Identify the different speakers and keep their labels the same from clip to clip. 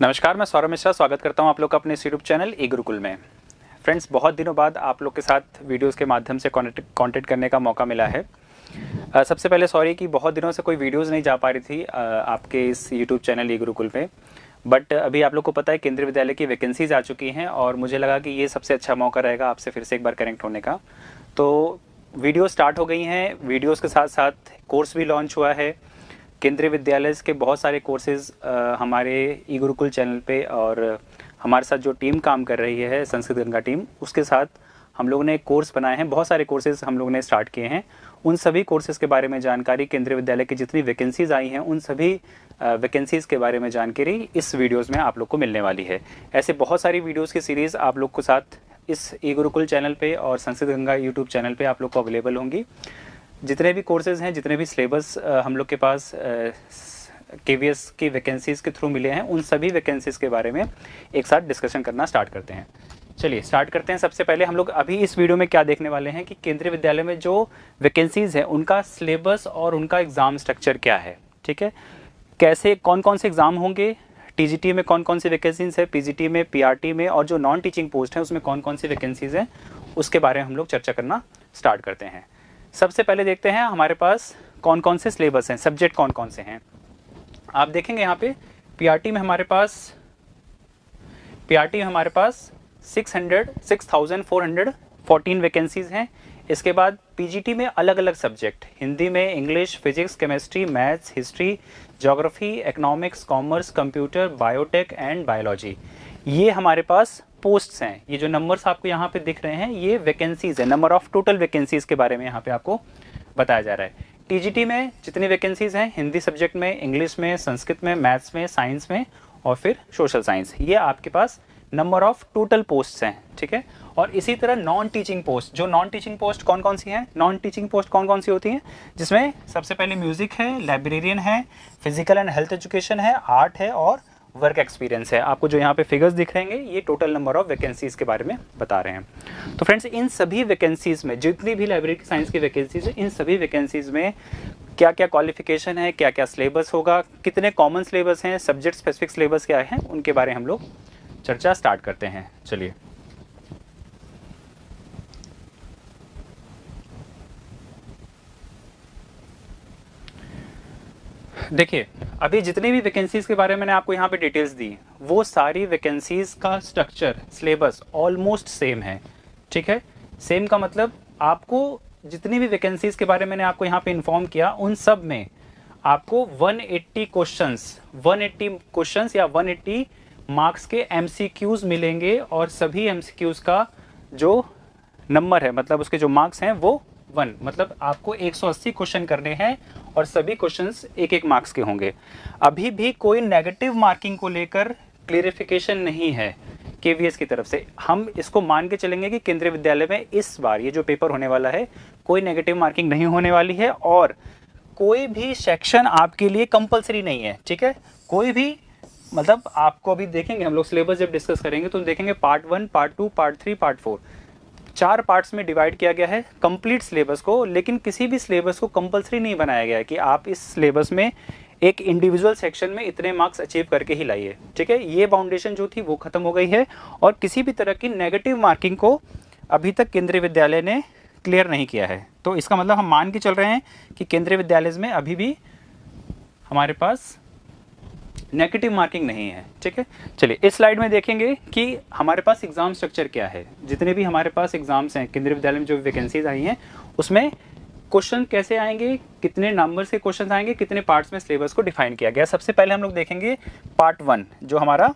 Speaker 1: नमस्कार, मैं सौरभ मिश्रा स्वागत करता हूं आप लोग का अपने यूट्यूब चैनल ई गुरुकुल में। फ्रेंड्स, बहुत दिनों बाद आप लोग के साथ वीडियोस के माध्यम से कांटेक्ट करने का मौका मिला है। सबसे पहले सॉरी कि बहुत दिनों से कोई वीडियोस नहीं जा पा रही थी आपके इस यूट्यूब चैनल ई गुरुकुल पे। बट अभी आप लोग को पता है केंद्रीय विद्यालय की वैकेंसीज आ चुकी हैं और मुझे लगा कि ये सबसे अच्छा मौका रहेगा आपसे फिर से एक बार कनेक्ट होने का। तो वीडियो स्टार्ट हो गई हैं, वीडियोज़ के साथ साथ कोर्स भी लॉन्च हुआ है। केंद्रीय विद्यालय के बहुत सारे कोर्सेज़ हमारे ई गुरुकुल चैनल पे और हमारे साथ जो टीम काम कर रही है संस्कृत गंगा टीम, उसके साथ हम लोगों ने कोर्स बनाए हैं। बहुत सारे कोर्सेज़ हम लोगों ने स्टार्ट किए हैं। उन सभी कोर्सेज़ के बारे में जानकारी, केंद्रीय विद्यालय की जितनी वैकेंसीज़ आई हैं उन सभी वैकेंसीज़ के बारे में जानकारी इस वीडियोज़ में आप लोग को मिलने वाली है। ऐसे बहुत सारी वीडियोज़ की सीरीज़ आप लोग को साथ इस ई गुरुकुल चैनल पे और संस्कृत गंगा यूट्यूब चैनल पे आप लोग को अवेलेबल होंगी। जितने भी कोर्सेज़ हैं, जितने भी सिलेबस हम लोग के पास KVS की वैकेंसीज़ के थ्रू मिले हैं, उन सभी वैकेंसीज़ के बारे में एक साथ डिस्कशन करना स्टार्ट करते हैं। चलिए स्टार्ट करते हैं। सबसे पहले हम लोग अभी इस वीडियो में क्या देखने वाले हैं कि केंद्रीय विद्यालय में जो वैकेंसीज़ हैं उनका सिलेबस और उनका एग्ज़ाम स्ट्रक्चर क्या है। ठीक है, कैसे कौन कौन से एग्ज़ाम होंगे, TGT में कौन कौन सी वैकेंसीज़ है, PGT में, PRT में, और जो नॉन टीचिंग पोस्ट हैं उसमें कौन कौन सी वैकेंसीज़ हैं, उसके बारे में हम लोग चर्चा करना स्टार्ट करते हैं। सबसे पहले देखते हैं हमारे पास कौन कौन से सिलेबस हैं, सब्जेक्ट कौन कौन से हैं। आप देखेंगे यहाँ पे PRT में हमारे पास 6,414 वैकेंसीज़ हैं। इसके बाद PGT में अलग अलग सब्जेक्ट, हिंदी में English, physics, chemistry, maths, history, geography, economics, commerce, computer, biotech and biology, ये हमारे पास पोस्ट्स हैं। ये जो नंबर्स आपको यहाँ पे दिख रहे हैं ये वैकेंसीज़ है, नंबर ऑफ टोटल वैकेंसीज़ के बारे में यहाँ पे आपको बताया जा रहा है। TGT में जितनी वैकेंसीज़ हैं, हिंदी सब्जेक्ट में, इंग्लिश में, संस्कृत में, मैथ्स में, साइंस में और फिर सोशल साइंस, ये आपके पास नंबर ऑफ टोटल पोस्ट्स हैं। ठीक है, और इसी तरह नॉन टीचिंग पोस्ट, जो नॉन टीचिंग पोस्ट कौन कौन सी हैं, नॉन टीचिंग पोस्ट कौन कौन सी होती हैं, जिसमें सबसे पहले म्यूज़िक है, लाइब्रेरियन है, फिजिकल एंड हेल्थ एजुकेशन है, आर्ट है और वर्क एक्सपीरियंस है। आपको जो यहाँ पे फिगर्स दिख रहे हैं ये टोटल नंबर ऑफ वैकेंसीज़ के बारे में बता रहे हैं। तो फ्रेंड्स, इन सभी वैकेंसीज़ में जितनी भी लाइब्रेरी साइंस की वैकेंसीज़ है, इन सभी वैकेंसीज़ में क्या क्या क्वालिफिकेशन है, क्या क्या सिलेबस होगा, कितने कॉमन सिलेबस हैं, सब्जेक्ट स्पेसिफिक सिलेबस क्या है, उनके बारे में हम लोग चर्चा स्टार्ट करते हैं। चलिए देखिए, अभी जितनी भी वैकेंसीज़ के बारे में मैंने आपको यहाँ पे डिटेल्स दी, वो सारी वैकेंसीज़ का स्ट्रक्चर, सिलेबस ऑलमोस्ट सेम है। ठीक है, सेम का मतलब आपको जितनी भी वैकेंसीज़ के बारे में मैंने आपको यहाँ पे इन्फॉर्म किया, उन सब में आपको 180 क्वेश्चंस या 180 मार्क्स के MCQs मिलेंगे और सभी MCQs का जो नंबर है, मतलब उसके जो मार्क्स हैं वो 1, मतलब आपको 180 क्वेश्चन करने हैं और सभी क्वेश्चंस एक एक मार्क्स के होंगे। अभी भी कोई नेगेटिव मार्किंग को लेकर क्लियरिफिकेशन नहीं है KVS की तरफ से। हम इसको मान के चलेंगे कि केंद्रीय विद्यालय में इस बार ये जो पेपर होने वाला है कोई नेगेटिव मार्किंग नहीं होने वाली है और कोई भी सेक्शन आपके लिए कंपलसरी नहीं है। ठीक है, कोई भी, मतलब आपको अभी देखेंगे हम लोग सिलेबस जब डिस्कस करेंगे तो देखेंगे part 1, part 2, part 3, part 4, 4 parts में डिवाइड किया गया है कंप्लीट सिलेबस को। लेकिन किसी भी सिलेबस को कंपलसरी नहीं बनाया गया है कि आप इस सिलेबस में एक इंडिविजुअल सेक्शन में इतने मार्क्स अचीव करके ही लाइए। ठीक है, ये बाउंडेशन जो थी वो खत्म हो गई है और किसी भी तरह की नेगेटिव मार्किंग को अभी तक केंद्रीय विद्यालय ने क्लियर नहीं किया है। तो इसका मतलब हम मान के चल रहे हैं कि केंद्रीय विद्यालय में अभी भी हमारे पास नेगेटिव मार्किंग नहीं है। ठीक है, चलिए इस स्लाइड में देखेंगे कि हमारे पास एग्जाम स्ट्रक्चर क्या है। जितने भी हमारे पास एग्जाम्स हैं केंद्रीय विद्यालय में, जो वैकेंसीज आई हैं, उसमें क्वेश्चन कैसे आएंगे, कितने नंबर से क्वेश्चन आएंगे, कितने पार्ट्स में सिलेबस को डिफाइन किया गया। सबसे पहले हम लोग देखेंगे पार्ट 1 जो हमारा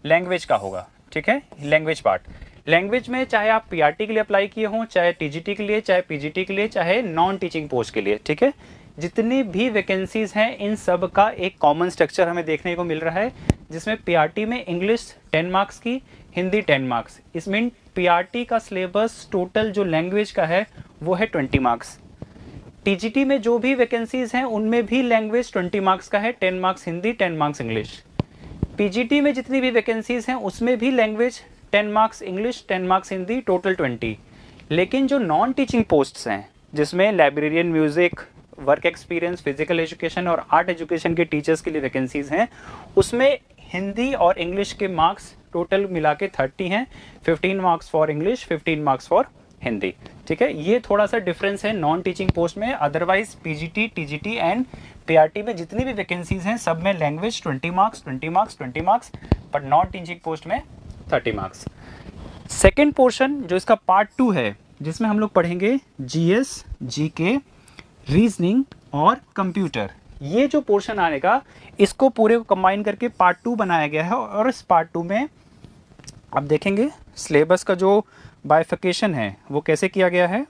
Speaker 1: लैंग्वेज का होगा। ठीक है, लैंग्वेज पार्ट। लैंग्वेज में चाहे आप PRT के लिए अप्लाई किए हों, चाहे TGT के लिए, चाहे PGT के लिए, चाहे नॉन टीचिंग पोस्ट के लिए। ठीक है, जितनी भी वैकेंसीज हैं इन सब का एक कॉमन स्ट्रक्चर हमें देखने को मिल रहा है, जिसमें PRT में इंग्लिश 10 मार्क्स की, हिंदी 10 मार्क्स। इसमें PRT का सिलेबस टोटल जो लैंग्वेज का है वो है 20 मार्क्स। TGT में जो भी वैकेंसीज हैं उनमें भी लैंग्वेज 20 मार्क्स का है, 10 marks Hindi, 10 marks English. PGT में जितनी भी वैकेंसीज हैं उसमें भी language 10 marks English, 10 marks Hindi, total 20। लेकिन जो नॉन टीचिंग पोस्ट्स हैं जिसमें librarian, music, work experience, physical education और आर्ट एजुकेशन के टीचर्स के लिए वैकेंसीज हैं, उसमें हिंदी और इंग्लिश के मार्क्स टोटल मिला के 30 हैं, 15 marks for English, 15 marks for Hindi. ठीक है, ये थोड़ा सा डिफरेंस है नॉन टीचिंग पोस्ट में। Otherwise PGT, TGT and PRT में जितनी भी वैकेंसीज हैं सब में language 20 marks 20 marks 20 marks, but non teaching post में 30 मार्क्स। सेकेंड पोर्शन जो इसका पार्ट 2 है, जिसमें हम लोग पढ़ेंगे जीएस, जीके, रीजनिंग और कंप्यूटर। ये जो पोर्शन आएगा इसको पूरे को कंबाइन करके पार्ट 2 बनाया गया है। और इस पार्ट 2 में आप देखेंगे सिलेबस का जो बाइफिकेशन है वो कैसे किया गया है।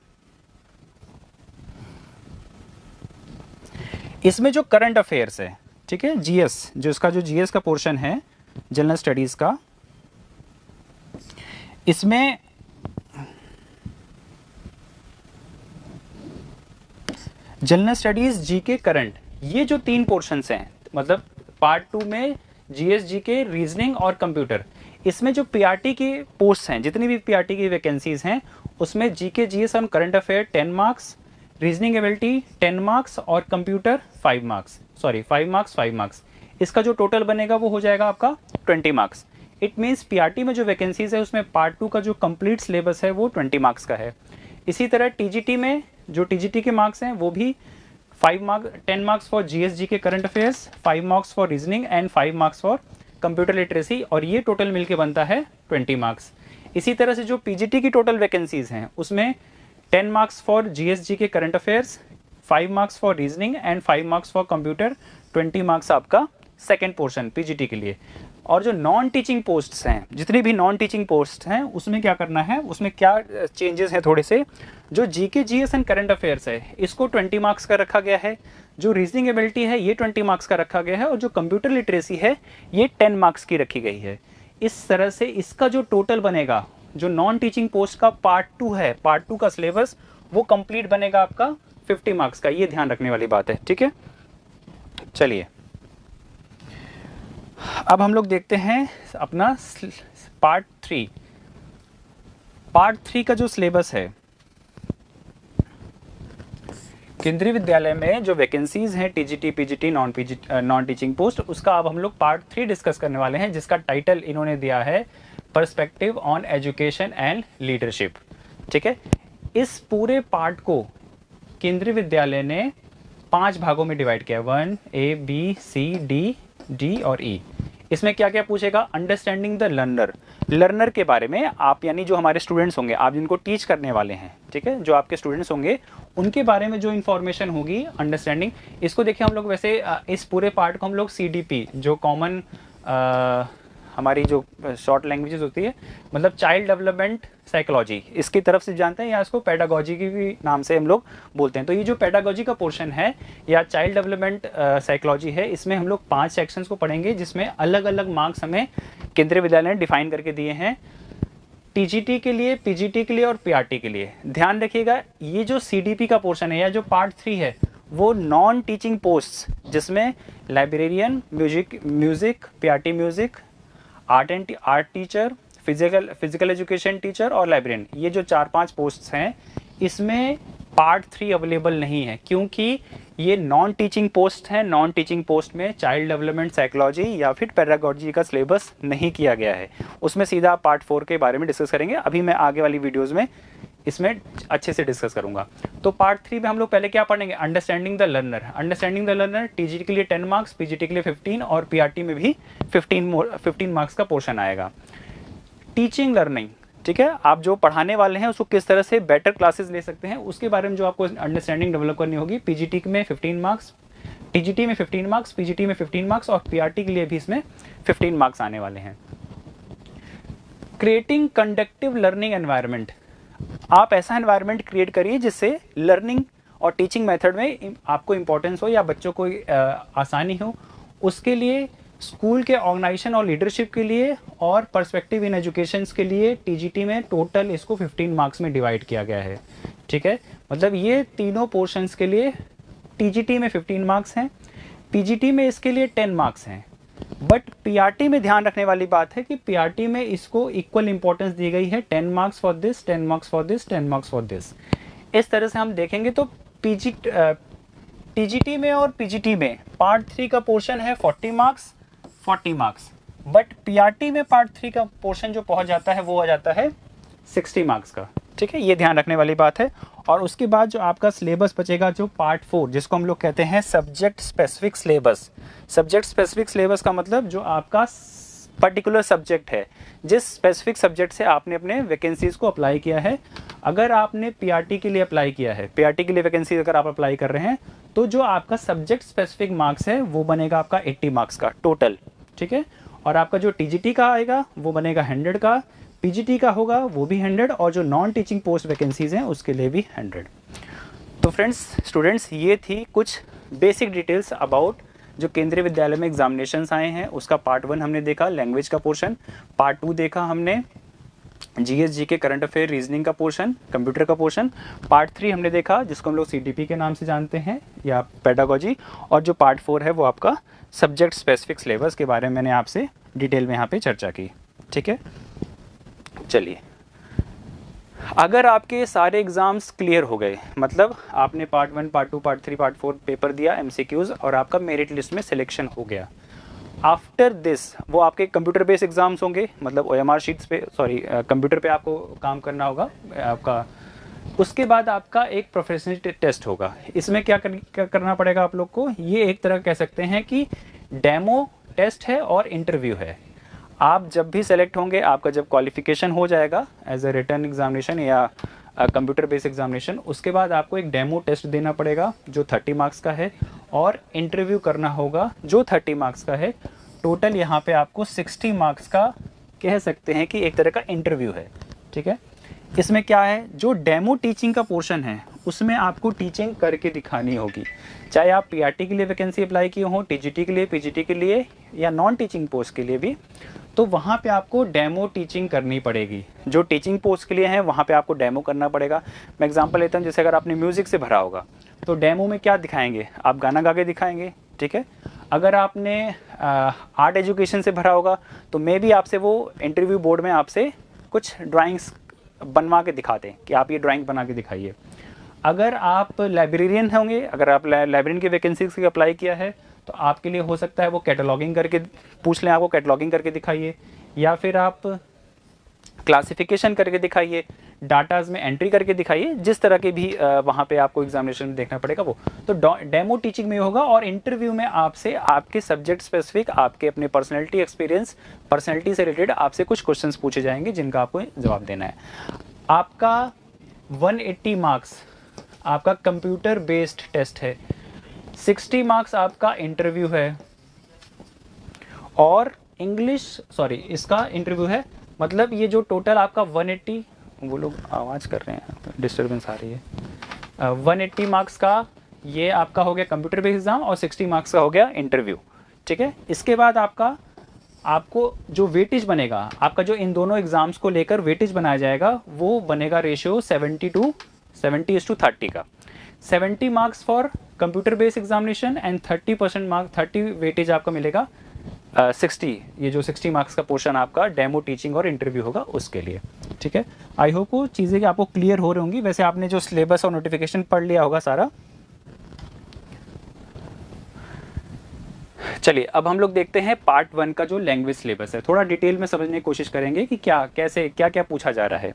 Speaker 1: इसमें जो करंट अफेयर्स है, ठीक है, जीएस, जो इसका जो जीएस का पोर्शन है जनरल स्टडीज का, इसमें जनरल स्टडीज, जीके, करंट, ये जो 3 पोर्शंस हैं, मतलब पार्ट 2 में जीएस, जीके, रीजनिंग और कंप्यूटर, इसमें जो पीआरटी की पोस्ट हैं, जितनी भी पीआरटी की वैकेंसीज हैं, उसमें जीके, जीएस और current affair 10 marks, reasoning ability 10 marks और computer 5 marks, sorry 5 marks 5 marks. इसका जो टोटल बनेगा वो हो जाएगा आपका 20 मार्क्स। इट मीन्स पीआरटी में जो वैकेंसीज है उसमें पार्ट 2 का जो कंप्लीट सिलेबस है वो 20 मार्क्स का है। इसी तरह टीजीटी में जो टीजीटी के मार्क्स हैं वो भी 5 marks, 10 marks for GS, GK, current affairs, 5 marks for reasoning and 5 marks for computer literacy, और ये टोटल मिलके बनता है 20 मार्क्स। इसी तरह से जो पीजीटी की टोटल वैकेंसीज हैं उसमें 10 marks for GS, GK, current affairs, 5 marks for reasoning and 5 marks for computer, 20 marks आपका सेकेंड पोर्शन पीजीटी के लिए। और जो नॉन टीचिंग पोस्ट्स हैं, जितनी भी नॉन टीचिंग पोस्ट हैं, उसमें क्या करना है, उसमें क्या चेंजेस हैं थोड़े से। जो GK, GS and current affairs है इसको 20 मार्क्स का रखा गया है, जो रीजनिंग एबिलिटी है ये 20 मार्क्स का रखा गया है, और जो कंप्यूटर लिटरेसी है ये 10 मार्क्स की रखी गई है। इस तरह से इसका जो टोटल बनेगा, जो नॉन टीचिंग पोस्ट का पार्ट 2 है, पार्ट 2 का सिलेबस वो कंप्लीट बनेगा आपका 50 मार्क्स का। ये ध्यान रखने वाली बात है, ठीक है। चलिए अब हम लोग देखते हैं अपना पार्ट 3। पार्ट 3 का जो सिलेबस है, केंद्रीय विद्यालय में जो वैकेंसीज हैं TGT, PGT, non teaching post, उसका अब हम लोग पार्ट 3 डिस्कस करने वाले हैं, जिसका टाइटल इन्होंने दिया है perspective on education and leadership. ठीक है, इस पूरे पार्ट को केंद्रीय विद्यालय ने 5 भागों में डिवाइड किया, 1, A, B, C, D और E। इसमें क्या क्या पूछेगा, अंडरस्टैंडिंग द लर्नर, लर्नर के बारे में आप, यानी जो हमारे स्टूडेंट्स होंगे, आप जिनको टीच करने वाले हैं, ठीक है, जो आपके स्टूडेंट्स होंगे उनके बारे में जो इन्फॉर्मेशन होगी, अंडरस्टैंडिंग। इसको देखिए हम लोग वैसे इस पूरे पार्ट को हम लोग CDP, जो कॉमन हमारी जो शॉर्ट लैंग्वेजेस होती है, मतलब चाइल्ड डेवलपमेंट साइकोलॉजी, इसकी तरफ से जानते हैं, या इसको पेडागोजी की भी नाम से हम लोग बोलते हैं। तो ये जो पेडागोजी का पोर्शन है या चाइल्ड डेवलपमेंट साइकोलॉजी है, इसमें हम लोग 5 सेक्शंस को पढ़ेंगे, जिसमें अलग अलग मार्क्स हमें केंद्रीय विद्यालय ने डिफाइन करके दिए हैं, टीजीटी के लिए, पीजीटी के लिए और पीआरटी के लिए। ध्यान रखिएगा, ये जो CDP का पोर्शन है या जो पार्ट 3 है वो नॉन टीचिंग पोस्ट, जिसमें librarian, music, PRT music, art teacher, physical education teacher और लाइब्रेरियन, ये जो 4-5 पोस्ट्स हैं, इसमें पार्ट 3 अवेलेबल नहीं है, क्योंकि ये नॉन टीचिंग पोस्ट है। नॉन टीचिंग पोस्ट में चाइल्ड डेवलपमेंट साइकोलॉजी या फिर पेडागोजी का सिलेबस नहीं किया गया है, उसमें सीधा पार्ट 4 के बारे में डिस्कस करेंगे। अभी मैं आगे वाली वीडियोज़ में इसमें अच्छे से डिस्कस करूंगा। तो पार्ट 3 में हम लोग पहले क्या पढ़ेंगे, understanding the learner. Understanding the learner TGT के लिए 10 मार्क्स, पीजीटी के लिए 15 और पीआरटी में भी 15 मार्क्स का पोर्शन आएगा। टीचिंग लर्निंग, ठीक है, आप जो पढ़ाने वाले हैं उसको किस तरह से बेटर क्लासेस ले सकते हैं, उसके बारे में जो आपको अंडरस्टैंडिंग डेवलप करनी होगी। पीजीटी में 15 मार्क्स, टीजीटी में 15 मार्क्स, पीजीटी में 15 मार्क्स और पीआरटी के लिए भी इसमें 15 मार्क्स आने वाले हैं। क्रिएटिंग कंडक्टिव लर्निंग एनवायरनमेंट, आप ऐसा एनवायरनमेंट क्रिएट करिए जिससे लर्निंग और टीचिंग मेथड में आपको इंपॉर्टेंस हो या बच्चों को आसानी हो। उसके लिए स्कूल के ऑर्गेनाइजेशन और लीडरशिप के लिए और पर्सपेक्टिव इन एजुकेशन के लिए टीजीटी में टोटल इसको 15 मार्क्स में डिवाइड किया गया है। ठीक है, मतलब ये तीनों पोर्शंस के लिए टीजीटी में 15 मार्क्स हैं, पीजीटी में इसके लिए 10 मार्क्स हैं। बट पीआरटी में ध्यान रखने वाली बात है कि पीआरटी में इसको इक्वल इंपॉर्टेंस दी गई है, 10 marks for this, 10 marks for this, 10 marks for this. इस तरह से हम देखेंगे तो टीजीटी में और पीजीटी में पार्ट 3 का पोर्शन है 40 मार्क्स, 40 मार्क्स, बट पीआरटी में पार्ट 3 का पोर्शन जो पहुंच जाता है वो आ जाता है 60 मार्क्स का। ठीक है, ये ध्यान रखने वाली बात है। और उसके बाद जो आपका सिलेबस बचेगा जो पार्ट 4, जिसको हम लोग कहते हैं subject specific syllabus. Subject specific syllabus का मतलब जो आपका पर्टिकुलर सब्जेक्ट है, जिस स्पेसिफिक सब्जेक्ट से आपने अपने वैकेंसीज़ को अप्लाई किया है। अगर आपने पीआरटी के लिए अप्लाई किया है, पीआरटी के लिए वैकेंसी अगर आप अप्लाई कर रहे हैं, तो जो आपका सब्जेक्ट स्पेसिफिक मार्क्स है वो बनेगा आपका 80 मार्क्स का टोटल। ठीक है, और आपका जो टीजीटी का आएगा वो बनेगा 100 का, पीजीटी का होगा वो भी 100, और जो नॉन टीचिंग पोस्ट वैकेंसीज़ हैं उसके लिए भी 100। तो फ्रेंड्स, स्टूडेंट्स, ये थी कुछ बेसिक डिटेल्स अबाउट जो केंद्रीय विद्यालय में एग्जामिनेशंस आए हैं उसका पार्ट 1 हमने देखा, लैंग्वेज का पोर्शन। पार्ट 2 देखा हमने GS GK current affair reasoning का पोर्शन, कंप्यूटर का पोर्शन। पार्ट 3 हमने देखा जिसको हम लोग सीटीपी के नाम से जानते हैं या पेडागोजी। और जो पार्ट 4 है वो आपका सब्जेक्ट स्पेसिफिक सिलेबस के बारे में मैंने आपसे डिटेल में यहाँ पे चर्चा की। ठीक है, चलिए, अगर आपके सारे एग्ज़ाम्स क्लियर हो गए, मतलब आपने part 1, part 2, part 3, part 4 paper दिया एमसीक्यूज़ और आपका मेरिट लिस्ट में सिलेक्शन हो गया, आफ्टर दिस वो आपके कंप्यूटर बेस्ड एग्ज़ाम्स होंगे, मतलब ओएमआर शीट्स पे, सॉरी कंप्यूटर पे आपको काम करना होगा आपका। उसके बाद आपका एक प्रोफेशनल टेस्ट होगा। इसमें क्या करना पड़ेगा आप लोग को, ये एक तरह कह सकते हैं कि डेमो टेस्ट है और इंटरव्यू है। आप जब भी सेलेक्ट होंगे, आपका जब क्वालिफिकेशन हो जाएगा एज ए रिटन एग्जामिनेशन या कंप्यूटर बेस्ड एग्जामिनेशन, उसके बाद आपको एक डेमो टेस्ट देना पड़ेगा जो 30 मार्क्स का है, और इंटरव्यू करना होगा जो 30 मार्क्स का है। टोटल यहाँ पे आपको 60 मार्क्स का कह सकते हैं कि एक तरह का इंटरव्यू है। ठीक है, इसमें क्या है, जो डेमो टीचिंग का पोर्शन है उसमें आपको टीचिंग करके दिखानी होगी, चाहे आप पीआरटी के लिए वैकेंसी अप्लाई किए हों, टीजीटी के लिए, पीजीटी के लिए या नॉन टीचिंग पोस्ट के लिए भी, तो वहाँ पे आपको डेमो टीचिंग करनी पड़ेगी। जो टीचिंग पोस्ट के लिए है वहाँ पे आपको डेमो करना पड़ेगा। मैं एग्जांपल लेता हूँ, जैसे अगर आपने म्यूज़िक से भरा होगा तो डेमो में क्या दिखाएंगे, आप गाना गा के दिखाएंगे। ठीक है, अगर आपने आर्ट एजुकेशन से भरा होगा तो मे भी आपसे वो इंटरव्यू बोर्ड में आपसे कुछ ड्राइंग्स बनवा के दिखाते हैं कि आप ये ड्राइंग बना के दिखाइए। अगर आप लाइब्रेरियन होंगे, अगर आप लाइब्रेरियन की वैकेंसी के अप्लाई किया है तो आपके लिए हो सकता है वो कैटलॉगिंग करके पूछ लें, आपको कैटलॉगिंग करके दिखाइए, या फिर आप क्लासिफिकेशन करके दिखाइए, डाटाज में एंट्री करके दिखाइए, जिस तरह के भी वहाँ पे आपको एग्जामिनेशन में देखना पड़ेगा वो। तो डेमो टीचिंग में होगा, और इंटरव्यू में आपसे आपके सब्जेक्ट स्पेसिफिक, आपके अपने पर्सनैलिटी एक्सपीरियंस, पर्सनैलिटी से रिलेटेड आपसे कुछ क्वेश्चंस पूछे जाएंगे जिनका आपको जवाब देना है। आपका 180 मार्क्स आपका कंप्यूटर बेस्ड टेस्ट है, 60 मार्क्स आपका इंटरव्यू है, और इसका इंटरव्यू है। मतलब ये जो टोटल आपका 180, वो लोग आवाज़ कर रहे हैं, डिस्टर्बेंस आ रही है, 180 मार्क्स का ये आपका हो गया कंप्यूटर बेस्ड एग्ज़ाम, और 60 मार्क्स का हो गया इंटरव्यू। ठीक है, इसके बाद आपको जो वेटेज बनेगा, आपका जो इन दोनों एग्ज़ाम्स को लेकर वेटेज बनाया जाएगा वो बनेगा रेशियो 70:30 का। 70 marks for computer based examination and 30% mark, 30 weightage आपका मिलेगा 60, ये जो 60 मार्क्स का पोर्शन आपका डेमो टीचिंग और इंटरव्यू होगा उसके लिए। ठीक है, आई होप वो चीज़ें आपको क्लियर हो रही होंगी। वैसे आपने जो सिलेबस और नोटिफिकेशन पढ़ लिया होगा सारा। चलिए, अब हम लोग देखते हैं पार्ट 1 का जो लैंग्वेज सिलेबस है, थोड़ा डिटेल में समझने की कोशिश करेंगे कि क्या क्या पूछा जा रहा है।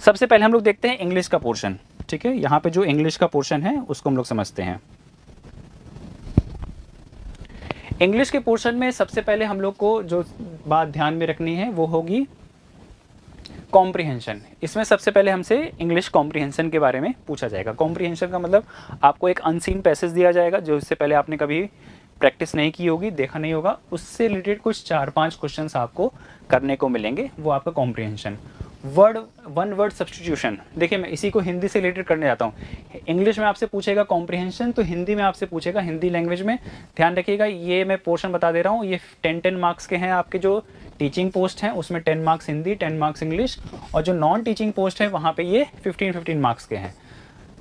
Speaker 1: सबसे पहले हम लोग देखते हैं इंग्लिश का पोर्शन। ठीक है, यहाँ पे जो इंग्लिश का पोर्शन है उसको हम लोग समझते हैं। इंग्लिश के पोर्शन में सबसे पहले हम लोग को जो बात ध्यान में रखनी है वो होगी कॉम्प्रिहेंशन। इसमें सबसे पहले हमसे इंग्लिश कॉम्प्रिहेंशन के बारे में पूछा जाएगा। कॉम्प्रिहेंशन का मतलब आपको एक अनसीन पैसेज दिया जाएगा जो इससे पहले आपने कभी प्रैक्टिस नहीं की होगी, देखा नहीं होगा, उससे रिलेटेड कुछ 4-5 क्वेश्चंस आपको करने को मिलेंगे, वो आपका कॉम्प्रिहेंशन। वन वर्ड सब्स्टिट्यूशन, देखिए मैं इसी को हिंदी से रिलेटेड करने जाता हूँ। इंग्लिश में आपसे पूछेगा कॉम्प्रिहेंशन, तो हिंदी में आपसे पूछेगा हिंदी लैंग्वेज में। ध्यान रखिएगा, ये मैं पोर्शन बता दे रहा हूँ, ये 10 मार्क्स के हैं। आपके जो टीचिंग पोस्ट हैं उसमें 10 मार्क्स हिंदी, 10 मार्क्स इंग्लिश, और जो नॉन टीचिंग पोस्ट है वहाँ पे ये 15 मार्क्स के हैं।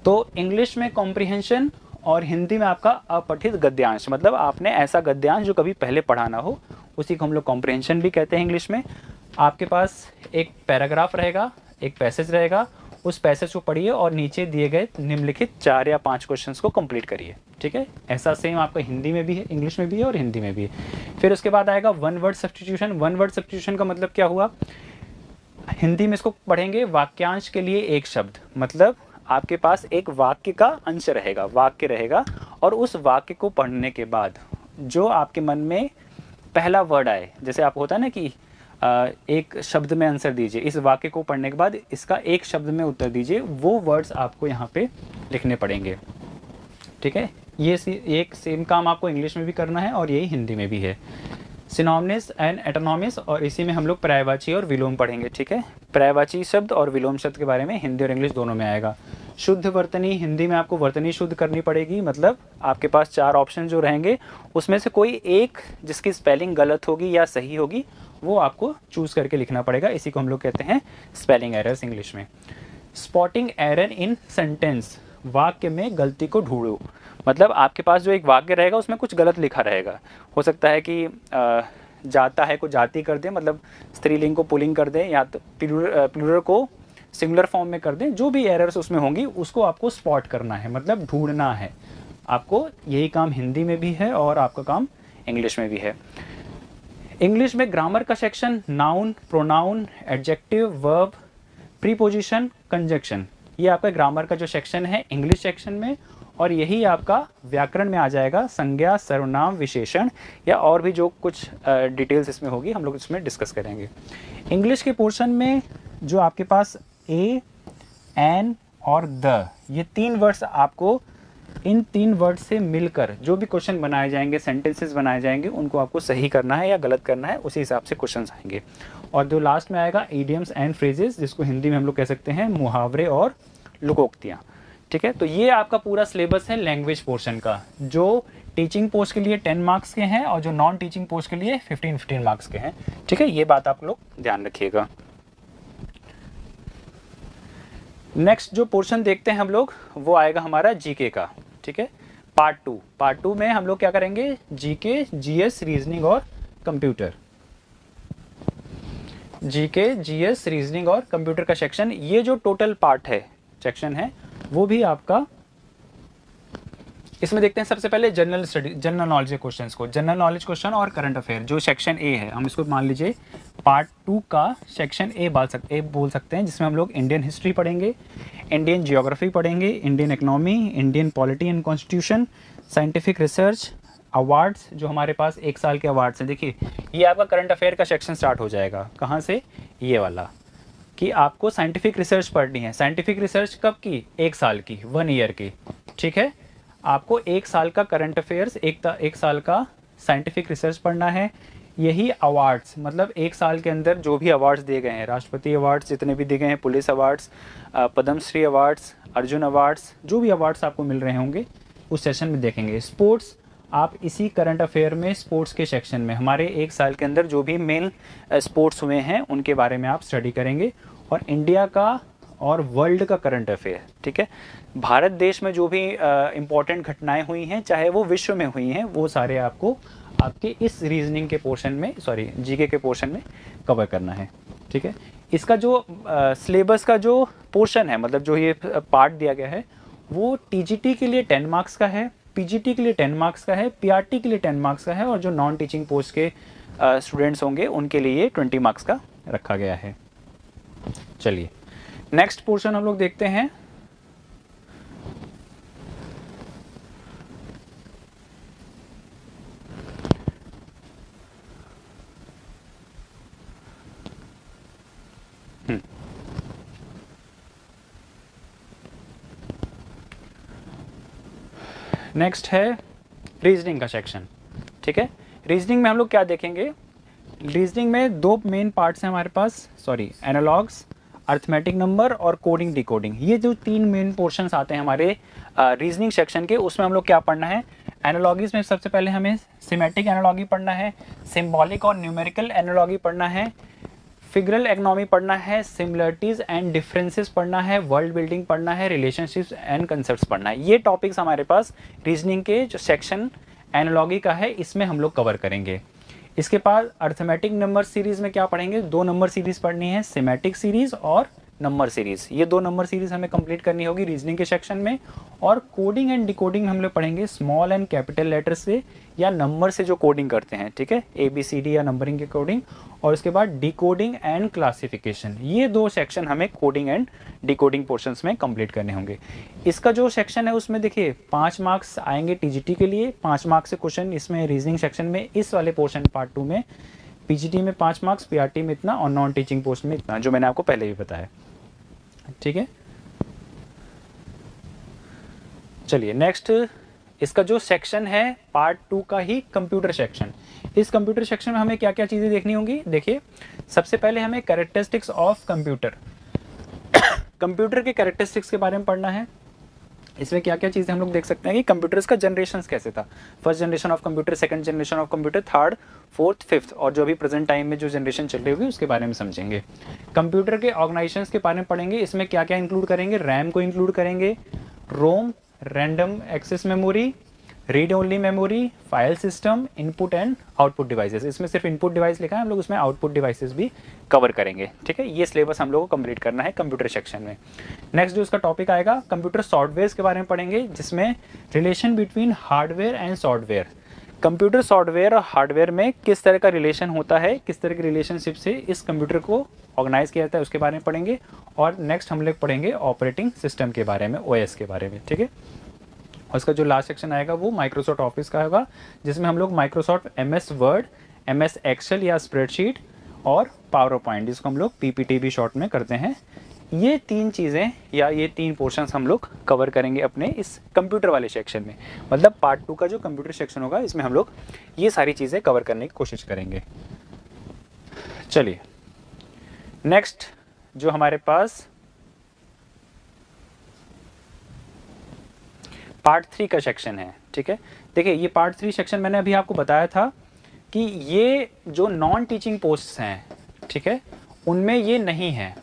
Speaker 1: तो इंग्लिश में कॉम्प्रिहेंशन और हिंदी में आपका अपठित गद्यांश, मतलब आपने ऐसा गद्यांश जो कभी पहले पढ़ा ना हो, उसी को हम लोग कॉम्प्रिहेंशन भी कहते हैं इंग्लिश में। आपके पास एक पैराग्राफ रहेगा, एक पैसेज रहेगा, उस पैसेज को पढ़िए और नीचे दिए गए निम्नलिखित 4 या 5 क्वेश्चंस को कंप्लीट करिए। ठीक है, ऐसा सेम आपका हिंदी में भी है, इंग्लिश में भी है और हिंदी में भी है। फिर उसके बाद आएगा one word substitution. One word substitution का मतलब क्या हुआ, हिंदी में इसको पढ़ेंगे वाक्यांश के लिए एक शब्द, मतलब आपके पास एक वाक्य का अंश रहेगा, वाक्य रहेगा, और उस वाक्य को पढ़ने के बाद जो आपके मन में पहला वर्ड आए, जैसे आप होता है ना कि एक शब्द में आंसर दीजिए, इस वाक्य को पढ़ने के बाद इसका एक शब्द में उत्तर दीजिए, वो वर्ड्स आपको यहाँ पे लिखने पड़ेंगे। ठीक है, ये एक सेम काम आपको इंग्लिश में भी करना है और यही हिंदी में भी है। सिनोनिम्स एंड एटोनिम्स, और इसी में हम लोग पर्यायवाची और विलोम पढ़ेंगे। ठीक है, पर्यायवाची शब्द और विलोम शब्द के बारे में हिंदी और इंग्लिश दोनों में आएगा। शुद्ध वर्तनी, हिंदी में आपको वर्तनी शुद्ध करनी पड़ेगी, मतलब आपके पास 4 ऑप्शन जो रहेंगे उसमें से कोई एक जिसकी स्पेलिंग गलत होगी या सही होगी वो आपको चूज करके लिखना पड़ेगा। इसी को हम लोग कहते हैं स्पेलिंग एरर्स इंग्लिश में। स्पॉटिंग एरर इन सेंटेंस, वाक्य में गलती को ढूंढो, मतलब आपके पास जो एक वाक्य रहेगा उसमें कुछ गलत लिखा रहेगा। हो सकता है कि जाता है को जाती कर दें, मतलब स्त्रीलिंग को पुल्लिंग कर दें, या तो प्लूरल को सिंगुलर फॉर्म में कर दें। जो भी एरर्स उसमें होंगी उसको आपको स्पॉट करना है, मतलब ढूंढना है आपको। यही काम हिंदी में भी है और आपका काम इंग्लिश में भी है। इंग्लिश में ग्रामर का section noun, pronoun, adjective, verb, preposition, conjunction, ये आपका ग्रामर का जो सेक्शन है इंग्लिश सेक्शन में, और यही आपका व्याकरण में आ जाएगा संज्ञा, सर्वनाम, विशेषण, या और भी जो कुछ डिटेल्स इसमें होगी हम लोग इसमें डिस्कस करेंगे। इंग्लिश के पोर्शन में जो आपके पास ए, एन और द, ये 3 वर्ड्स आपको, इन 3 वर्ड से मिलकर जो भी क्वेश्चन बनाए जाएंगे, सेंटेंसेस बनाए जाएंगे, उनको आपको सही करना है या गलत करना है, उसी हिसाब से क्वेश्चंस आएंगे। और जो लास्ट में आएगा इडियम्स एंड फ्रेजेस, जिसको हिंदी में हम लोग कह सकते हैं मुहावरे और लोकोक्तियाँ। ठीक है, तो ये आपका पूरा सिलेबस है लैंग्वेज पोर्शन का, जो टीचिंग पोस्ट के लिए 10 मार्क्स के हैं और जो नॉन टीचिंग पोस्ट के लिए 15 मार्क्स के हैं। ठीक है, ये बात आप लोग ध्यान रखिएगा। नेक्स्ट जो पोर्शन देखते हैं हम लोग वो आएगा हमारा जीके का। ठीक है, पार्ट 2 में हम लोग क्या करेंगे, जीके, जीएस, रीजनिंग और कंप्यूटर। जीके, जीएस, रीजनिंग और कंप्यूटर का सेक्शन, ये जो टोटल पार्ट है, सेक्शन है, वो भी आपका, इसमें देखते हैं सबसे पहले जनरल स्टडी, जनरल नॉलेज के क्वेश्चंस को, जनरल नॉलेज क्वेश्चन और करंट अफेयर, जो सेक्शन ए है, हम इसको मान लीजिए पार्ट 2 का सेक्शन ए बोल सकते हैं, जिसमें हम लोग इंडियन हिस्ट्री पढ़ेंगे, इंडियन जियोग्राफी पढ़ेंगे, Indian economy, Indian polity and constitution, scientific research, awards, जो हमारे पास 1 साल के अवार्ड्स हैं। देखिए ये आपका करंट अफेयर का सेक्शन स्टार्ट हो जाएगा, कहाँ से, ये वाला, कि आपको साइंटिफिक रिसर्च पढ़नी है। साइंटिफिक रिसर्च कब की, 1 साल की, 1 ईयर की। ठीक है, आपको 1 साल का करंट अफेयर्स, एक साल का साइंटिफिक रिसर्च पढ़ना है। यही अवार्ड्स, मतलब 1 साल के अंदर जो भी अवार्ड्स दिए गए हैं, राष्ट्रपति अवार्ड्स जितने भी दिए गए हैं, police awards, Padma Shri awards, Arjuna awards, जो भी अवार्ड्स आपको मिल रहे होंगे उस सेशन में देखेंगे। स्पोर्ट्स, आप इसी करंट अफेयर में स्पोर्ट्स के सेक्शन में हमारे 1 साल के अंदर जो भी मेन स्पोर्ट्स हुए हैं उनके बारे में आप स्टडी करेंगे। और इंडिया का और वर्ल्ड का करंट अफेयर, ठीक है, भारत देश में जो भी इम्पोर्टेंट घटनाएं हुई हैं, चाहे वो विश्व में हुई हैं, वो सारे आपको आपके इस रीजनिंग के पोर्शन में, सॉरी जीके के पोर्शन में कवर करना है। ठीक है, इसका जो सिलेबस का जो पोर्शन है, मतलब जो ये पार्ट दिया गया है, वो टीजीटी के लिए 10 मार्क्स का है, पीजीटी के लिए 10 मार्क्स का है, पीआरटी के लिए 10 मार्क्स का है, और जो नॉन टीचिंग पोस्ट के स्टूडेंट्स होंगे उनके लिए 20 मार्क्स का रखा गया है। चलिए नेक्स्ट पोर्शन हम लोग देखते हैं। नेक्स्ट है रीजनिंग का सेक्शन। ठीक है, रीजनिंग में हम लोग क्या देखेंगे, रीजनिंग में 2 मेन पार्ट्स हैं हमारे पास, सॉरी एनालॉग्स, अर्थमेटिक नंबर और कोडिंग डिकोडिंग। ये जो 3 मेन पोर्शंस आते हैं हमारे रीजनिंग सेक्शन के, उसमें हम लोग क्या पढ़ना है, एनालॉगीज में सबसे पहले हमें सिमेटिक एनालॉगी पढ़ना है, सिंबॉलिक और न्यूमेरिकल एनालॉगी पढ़ना है, फिगरल इकोनॉमी पढ़ना है, सिमिलरिटीज एंड डिफरेंसेस पढ़ना है, वर्ल्ड बिल्डिंग पढ़ना है, रिलेशनशिप्स एंड कंसेप्ट्स पढ़ना है। ये टॉपिक्स हमारे पास रीजनिंग के जो सेक्शन एनालॉगी का है इसमें हम लोग कवर करेंगे। इसके बाद अर्थमेटिक नंबर सीरीज में क्या पढ़ेंगे, 2 नंबर सीरीज पढ़नी है, सिमेटिक सीरीज और नंबर सीरीज, ये 2 नंबर सीरीज हमें कंप्लीट करनी होगी रीजनिंग के सेक्शन में। और कोडिंग एंड डिकोडिंग हम लोग पढ़ेंगे स्मॉल एंड कैपिटल लेटर से या नंबर से जो कोडिंग करते हैं, ठीक है, ABCD या नंबरिंग की कोडिंग। और उसके बाद डिकोडिंग एंड क्लासिफिकेशन, ये 2 सेक्शन हमें कोडिंग एंड डिकोडिंग पोर्शंस में कंप्लीट करने होंगे। इसका जो सेक्शन है उसमें देखिए 5 मार्क्स आएंगे TGT के लिए, 5 मार्क्स से क्वेश्चन इसमें रीजनिंग सेक्शन में, इस वाले पोर्शन पार्ट 2 में। PGT में 5 मार्क्स, PRT में इतना और नॉन टीचिंग पोस्ट में इतना, जो मैंने आपको पहले भी बताया, ठीक है। चलिए नेक्स्ट, इसका जो सेक्शन है पार्ट 2 का ही कंप्यूटर सेक्शन। इस कंप्यूटर सेक्शन में हमें क्या क्या चीज़ें देखनी होंगी। देखिए सबसे पहले हमें कैरेक्टरिस्टिक्स ऑफ कंप्यूटर, कंप्यूटर के कैरेक्टरिस्टिक्स के बारे में पढ़ना है। इसमें क्या क्या चीज़ें हम लोग देख सकते हैं कि कंप्यूटर्स का जनरेशन कैसे था, first generation of computer, second generation of computer, third, fourth, fifth, और जो अभी प्रेजेंट टाइम में जो जनरेशन चल रही होगी उसके बारे में समझेंगे। कंप्यूटर के ऑर्गेनाइजेशंस के बारे में पढ़ेंगे, इसमें क्या क्या इंक्लूड करेंगे, रैम को इंक्लूड करेंगे, ROM, random access memory, read only memory, file system, input and output devices. इसमें सिर्फ इनपुट डिवाइस लिखा है, हम लोग उसमें आउटपुट डिवाइसेस भी कवर करेंगे, ठीक है। ये सिलेबस हम लोग को कंप्लीट करना है कंप्यूटर सेक्शन में। नेक्स्ट जो उसका टॉपिक आएगा कंप्यूटर सॉफ्टवेयर के बारे में पढ़ेंगे, जिसमें relation between hardware and software, computer software और हार्डवेयर में किस तरह का रिलेशन होता है, किस तरह की रिलेशनशिप से इस कंप्यूटर को ऑर्गेनाइज किया जाता है उसके बारे में पढ़ेंगे। और नेक्स्ट हम लोग पढ़ेंगे ऑपरेटिंग सिस्टम के बारे में, OS के बारे में, ठीक है। और इसका जो लास्ट सेक्शन आएगा वो माइक्रोसॉफ्ट ऑफिस का होगा, जिसमें हम लोग Microsoft MS Word, MS Excel या स्प्रेडशीट और पावर पॉइंट, जिसको हम लोग PPT भी शॉर्ट में करते हैं, ये 3 चीज़ें या ये 3 पोर्शंस हम लोग कवर करेंगे अपने इस कंप्यूटर वाले सेक्शन में। मतलब पार्ट 2 का जो कंप्यूटर सेक्शन होगा इसमें हम लोग ये सारी चीज़ें कवर करने की कोशिश करेंगे। चलिए नेक्स्ट जो हमारे पास पार्ट 3 का सेक्शन है, ठीक है। देखिए ये पार्ट 3 सेक्शन मैंने अभी आपको बताया था कि ये जो नॉन टीचिंग पोस्ट्स हैं, ठीक है, उनमें ये नहीं है।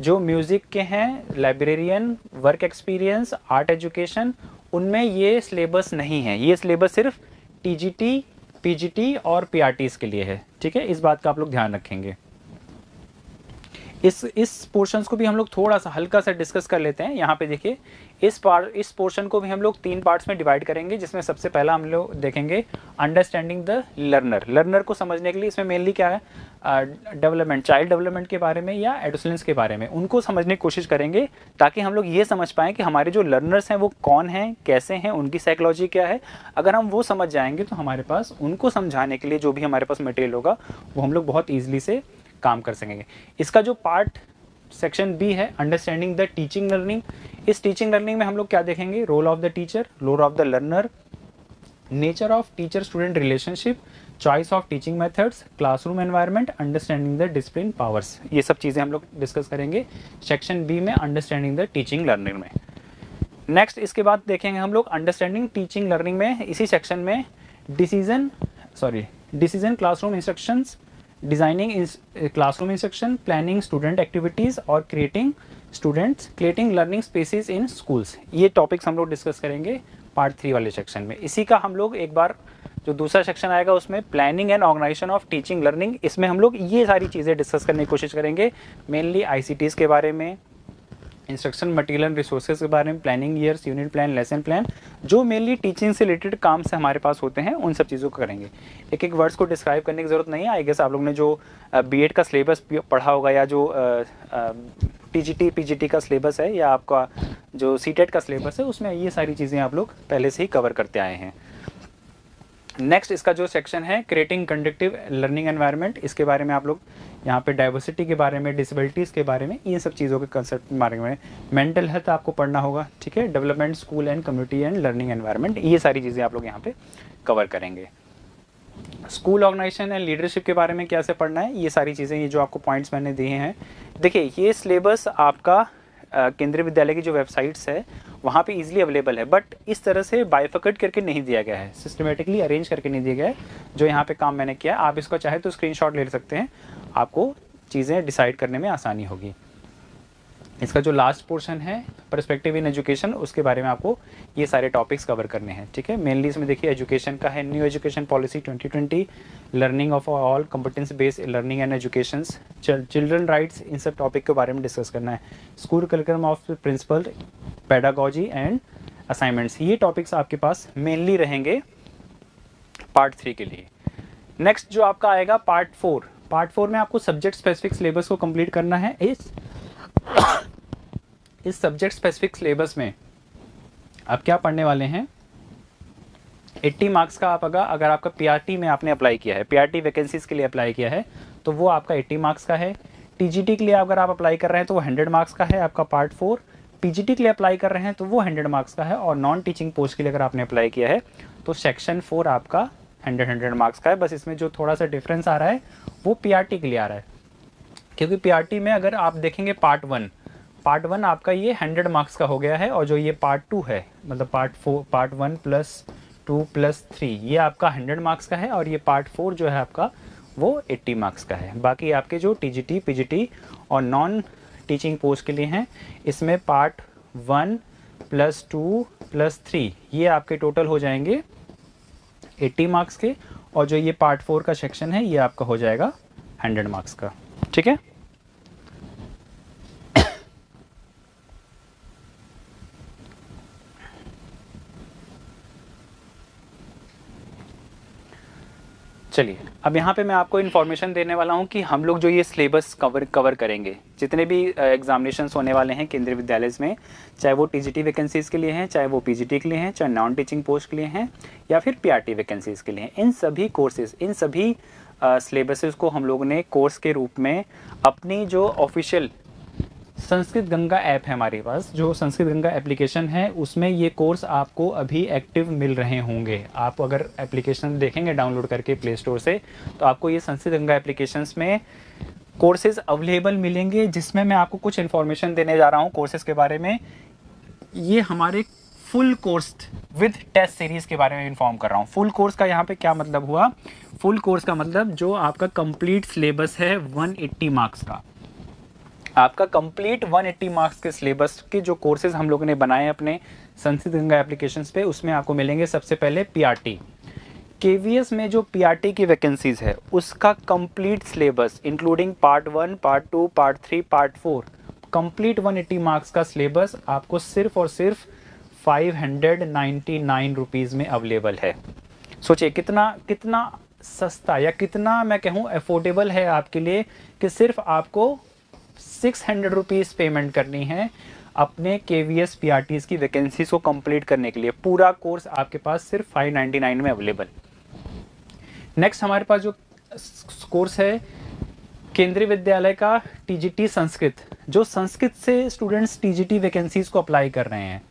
Speaker 1: जो म्यूज़िक के हैं, librarian, work experience, art education, उनमें ये सिलेबस नहीं है। ये सिलेबस सिर्फ TGT, PGT और PRTs के लिए है, ठीक है। इस बात का आप लोग ध्यान रखेंगे। इस पोर्शंस को भी हम लोग थोड़ा सा हल्का सा डिस्कस कर लेते हैं। यहाँ पे देखिए इस पोर्शन को भी हम लोग 3 पार्ट्स में डिवाइड करेंगे, जिसमें सबसे पहला हम लोग देखेंगे अंडरस्टैंडिंग द लर्नर को समझने के लिए इसमें मेनली क्या है, डेवलपमेंट, चाइल्ड डेवलपमेंट के बारे में या एडोलेसेंस के बारे में, उनको समझने की कोशिश करेंगे, ताकि हम लोग ये समझ पाएँ कि हमारे जो लर्नर्स हैं वो कौन हैं, कैसे हैं, उनकी साइकोलॉजी क्या है। अगर हम वो समझ जाएंगे तो हमारे पास उनको समझाने के लिए जो भी हमारे पास मटेरियल होगा वो हम लोग बहुत ईजिली से काम कर सकेंगे। इसका जो पार्ट सेक्शन B है अंडरस्टैंडिंग द टीचिंग लर्निंग, इस टीचिंग लर्निंग में हम लोग क्या देखेंगे, role of the teacher, role of the learner, nature of teacher student relationship, choice of teaching methods, classroom environment, understanding the discipline powers. ये सब चीज़ें हम लोग डिस्कस करेंगे सेक्शन B में अंडरस्टैंडिंग द टीचिंग लर्निंग में। नेक्स्ट इसके बाद देखेंगे हम लोग अंडरस्टैंडिंग टीचिंग लर्निंग में, इसी सेक्शन में decision classroom instructions, designing classroom instruction, planning student activities और creating learning spaces in schools. ये टॉपिक्स हम लोग डिस्कस करेंगे पार्ट 3 वाले सेक्शन में। इसी का हम लोग एक बार जो दूसरा सेक्शन आएगा उसमें planning and organisation of teaching learning, इसमें हम लोग ये सारी चीज़ें डिस्कस करने की कोशिश करेंगे, मेनली ICTs के बारे में, इंस्ट्रक्शन मटेरियल एंड रिसोर्सेज के बारे में, planning years, unit plan, lesson plan, जो मेनली टीचिंग से रिलेटेड काम से हमारे पास होते हैं, उन सब चीज़ों को करेंगे। एक एक वर्ड्स को डिस्क्राइब करने की ज़रूरत नहीं है। आई गेस आप लोग ने जो B.Ed का सिलेबस पढ़ा होगा या जो TGT PGT का सिलेबस है या आपका जो CTET का सिलेबस है, उसमें ये सारी चीज़ें आप लोग पहले से ही कवर करते आए हैं। नेक्स्ट इसका जो सेक्शन है क्रिएटिंग कंडक्टिव लर्निंग एनवायरनमेंट, इसके बारे में आप लोग यहाँ पे डाइवर्सिटी के बारे में, डिसेबिलिटीज़ के बारे में, ये सब चीज़ों के कंसेप्ट के बारे में, मेंटल हेल्थ आपको पढ़ना होगा, ठीक है, development school and community and learning environment, ये सारी चीज़ें आप लोग यहाँ पे कवर करेंगे। स्कूल ऑर्गेनाइजेशन एंड लीडरशिप के बारे में कैसे पढ़ना है, ये सारी चीज़ें, ये जो आपको पॉइंट्स मैंने दिए हैं। देखिए ये सिलेबस आपका केंद्रीय विद्यालय की जो वेबसाइट्स है वहाँ पे इजीली अवेलेबल है, बट इस तरह से बाइफर्केट करके नहीं दिया गया है, सिस्टमेटिकली अरेंज करके नहीं दिया गया है। जो यहाँ पे काम मैंने किया, आप इसको चाहे तो स्क्रीनशॉट ले सकते हैं, आपको चीज़ें डिसाइड करने में आसानी होगी। इसका जो लास्ट पोर्शन है पर्सपेक्टिव इन एजुकेशन, उसके बारे में आपको ये सारे टॉपिक्स कवर करने हैं, ठीक है। मेनली इसमें देखिए एजुकेशन का है, new education policy 2020, learning of all competence based learning and education, children rights, इन सब टॉपिक के बारे में डिस्कस करना है। School curriculum of principal, pedagogy and assignments, ये टॉपिक्स आपके पास मेनली रहेंगे पार्ट 3 के लिए। नेक्स्ट जो आपका आएगा पार्ट 4, पार्ट 4 में आपको सब्जेक्ट स्पेसिफिक सिलेबस को कंप्लीट करना है। इस सब्जेक्ट स्पेसिफिक सिलेबस में आप क्या पढ़ने वाले हैं, 80 मार्क्स का आप अगर आपका पीआरटी में आपने अप्लाई किया है, पीआरटी वैकेंसीज के लिए अप्लाई किया है, तो वो आपका 80 मार्क्स का है। टीजीटी के लिए अगर आप अप्लाई कर रहे हैं तो वो 100 मार्क्स का है आपका पार्ट 4। पीजीटी के लिए अप्लाई कर रहे हैं तो वो 100 मार्क्स का है, और नॉन टीचिंग पोस्ट के लिए अगर आपने अप्लाई किया है तो सेक्शन 4 आपका 100 मार्क्स का है। बस इसमें जो थोड़ा सा डिफरेंस आ रहा है वो पीआरटी के लिए आ रहा है, क्योंकि पीआरटी में अगर आप देखेंगे पार्ट 1 आपका ये 100 मार्क्स का हो गया है, और जो ये पार्ट 2 है, मतलब पार्ट 1 + 2 + 3, ये आपका 100 मार्क्स का है, और ये पार्ट 4 जो है आपका वो 80 मार्क्स का है। बाकी आपके जो टीजीटी, पीजीटी और नॉन टीचिंग पोस्ट के लिए हैं, इसमें पार्ट 1 + 2 + 3 ये आपके टोटल हो जाएंगे 80 मार्क्स के, और जो ये पार्ट 4 का सेक्शन है ये आपका हो जाएगा 100 मार्क्स का, ठीक है। चलिए अब यहाँ पे मैं आपको इन्फॉर्मेशन देने वाला हूँ कि हम लोग जो ये सिलेबस कवर करेंगे, जितने भी एग्जामिनेशंस होने वाले हैं केंद्रीय विद्यालय में, चाहे वो टीजीटी वैकेंसीज़ के लिए हैं, चाहे वो पीजीटी के लिए हैं, चाहे नॉन टीचिंग पोस्ट के लिए हैं, या फिर पीआरटी वैकेंसीज़ के लिए हैं, इन सभी कोर्सेज, इन सभी सिलेबसेस को हम लोगों ने कोर्स के रूप में अपनी जो ऑफिशियल संस्कृत गंगा ऐप है हमारे पास, जो संस्कृत गंगा एप्लीकेशन है, उसमें ये कोर्स आपको अभी एक्टिव मिल रहे होंगे। आप अगर एप्लीकेशन देखेंगे डाउनलोड करके प्ले स्टोर से, तो आपको ये संस्कृत गंगा एप्लीकेशंस में कोर्सेज अवेलेबल मिलेंगे, जिसमें मैं आपको कुछ इन्फॉर्मेशन देने जा रहा हूँ कोर्सेज के बारे में। ये हमारे full course with test series के बारे में इन्फॉर्म कर रहा हूँ। फुल कोर्स का यहाँ पे क्या मतलब हुआ, फुल कोर्स का मतलब जो आपका कंप्लीट सिलेबस है 180 मार्क्स का, आपका कंप्लीट 180 मार्क्स के सिलेबस के जो कोर्सेज हम लोगों ने बनाए अपने संस्कृत गंगा एप्लीकेशंस पे, उसमें आपको मिलेंगे सबसे पहले पीआरटी। केवीएस में जो पीआरटी की वैकेंसीज है उसका complete syllabus including part 1, part 2, part 3, part 4, complete 180 marks का सिलेबस आपको सिर्फ और सिर्फ 599 रुपीज़ में अवेलेबल है। सोचिए कितना सस्ता, या कितना मैं कहूँ अफोर्डेबल है आपके लिए, कि सिर्फ आपको 600 रुपीज़ पेमेंट करनी है अपने केवीएस पीआरटीज़ की वैकेंसीज को कंप्लीट करने के लिए। पूरा कोर्स आपके पास सिर्फ 599 में अवेलेबल। नेक्स्ट हमारे पास जो कोर्स है केंद्रीय विद्यालय का टीजीटी संस्कृत, जो संस्कृत से स्टूडेंट्स टीजीटी वैकेंसीज को अप्लाई कर रहे हैं,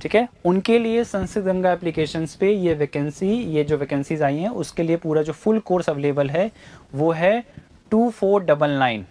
Speaker 1: ठीक है, उनके लिए संस्कृत गंगा एप्लीकेशंस पे ये जो वैकेंसीज आई हैं उसके लिए पूरा जो फुल कोर्स अवेलेबल है वो है 2499।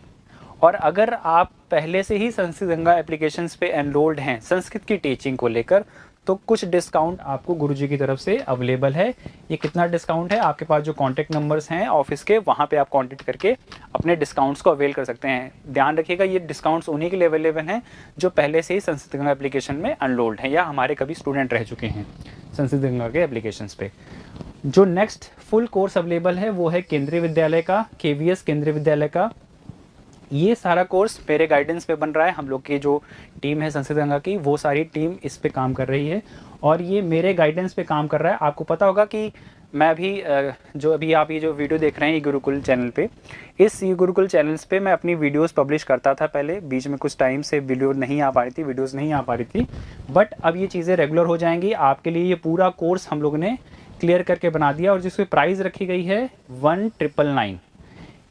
Speaker 1: और अगर आप पहले से ही संस्कृत गंगा एप्लीकेशंस पे एनरोल्ड हैं संस्कृत की टीचिंग को लेकर, तो कुछ डिस्काउंट आपको गुरुजी की तरफ से अवेलेबल है। ये कितना डिस्काउंट है, आपके पास जो कॉन्टैक्ट नंबर्स हैं ऑफिस के, वहाँ पे आप कॉन्टैक्ट करके अपने डिस्काउंट्स को अवेल कर सकते हैं। ध्यान रखिएगा ये डिस्काउंट्स उन्हीं के लिए अवेलेबल हैं जो पहले से ही संस्कृत गंगा एप्लीकेशन में एनरोल्ड हैं, या हमारे कभी स्टूडेंट रह चुके हैं संस्कृत गंगा के एप्लीकेशंस पे। जो नेक्स्ट फुल कोर्स अवेलेबल है वो है केंद्रीय विद्यालय का, केवीएस केंद्रीय विद्यालय का। ये सारा कोर्स मेरे गाइडेंस पे बन रहा है। हम लोग की जो टीम है संस्कृत गंगा की, वो सारी टीम इस पे काम कर रही है, और ये मेरे गाइडेंस पे काम कर रहा है। आपको पता होगा कि मैं भी जो अभी आप ये जो वीडियो देख रहे हैं गुरुकुल चैनल पे, इस गुरुकुल चैनल्स पे मैं अपनी वीडियोस पब्लिश करता था पहले। बीच में कुछ टाइम से वीडियोस नहीं आ पा रही थी, बट अब ये चीज़ें रेगुलर हो जाएंगी। आपके लिए ये पूरा कोर्स हम लोग ने क्लियर करके बना दिया, और जिसकी प्राइस रखी गई है 1999।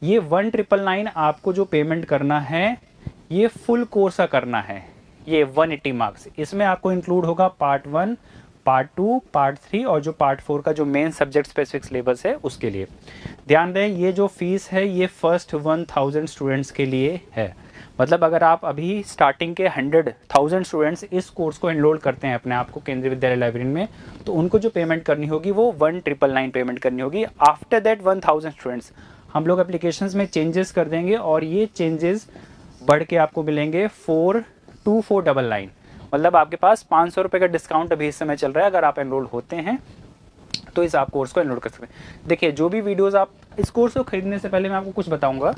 Speaker 1: ये 1999 आपको जो पेमेंट करना है ये फुल कोर्स का करना है, ये 180 मार्क्स। इसमें आपको इंक्लूड होगा पार्ट 1, पार्ट 2, पार्ट 3 और जो पार्ट 4 का जो मेन सब्जेक्ट स्पेसिफिक सिलेबस है उसके लिए। ध्यान दें ये जो फीस है ये फर्स्ट 1000 स्टूडेंट्स के लिए है। मतलब अगर आप अभी स्टार्टिंग के 100,000 स्टूडेंट्स इस कोर्स को एनरोल करते हैं अपने आप को केंद्रीय विद्यालय लाइब्रेरी में, तो उनको जो पेमेंट करनी होगी वो 1999 पेमेंट करनी होगी। आफ्टर दैट 1000 स्टूडेंट्स हम लोग एप्लीकेशंस में चेंजेस कर देंगे, और ये चेंजेस बढ़ के आपको मिलेंगे 2499, मतलब आपके पास 500 रुपये का डिस्काउंट अभी इस समय चल रहा है। अगर आप एनरोल होते हैं तो इस आप कोर्स को एनरोल कर सकते हैं। देखिए, जो भी वीडियोस आप इस कोर्स को खरीदने से पहले मैं आपको कुछ बताऊंगा